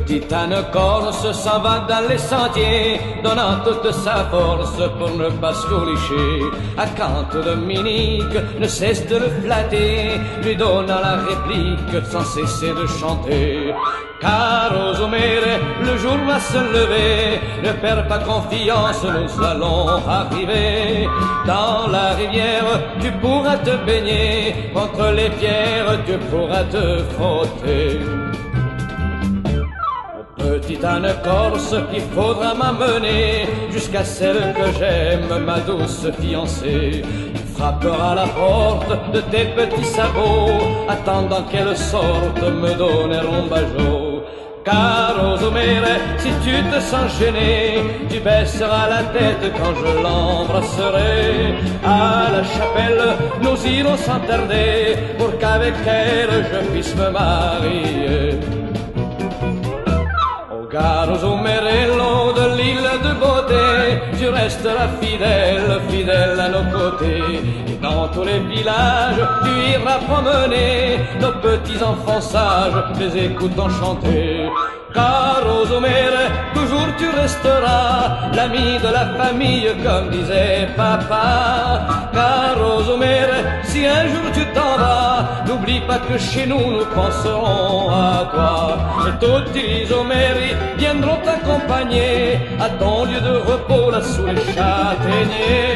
Petit âne corse s'en va dans les sentiers, donnant toute sa force pour ne pas se courlicher. À quand Dominique ne cesse de le flatter, lui donnant la réplique sans cesser de chanter. Caro Zomere, le jour va se lever, ne perds pas confiance, nous allons arriver. Dans la rivière, tu pourras te baigner, contre les pierres, tu pourras te frotter. Petit âne corse, il faudra m'amener jusqu'à celle que j'aime, ma douce fiancée. Tu frapperas la porte de tes petits sabots, attendant qu'elle sorte me donner un bajot. Caro Zomere, si tu te sens gêné, tu baisseras la tête quand je l'embrasserai. À la chapelle, nous irons sans tarder, pour qu'avec elle je puisse me marier. Caro Zomerello de l'île de beauté, tu resteras fidèle, fidèle à nos côtés. Et dans tous les villages, tu iras promener nos petits enfants sages, les écoutant chanter. Caro Zomere, toujours tu resteras l'ami de la famille, comme disait papa. Caro Zomere, si un jour tu t'en vas, n'oublie pas que chez nous, nous penserons à toi. Et tutti gli Zomeri viendront t'accompagner à ton lieu de repos, là sous les châtaigniers.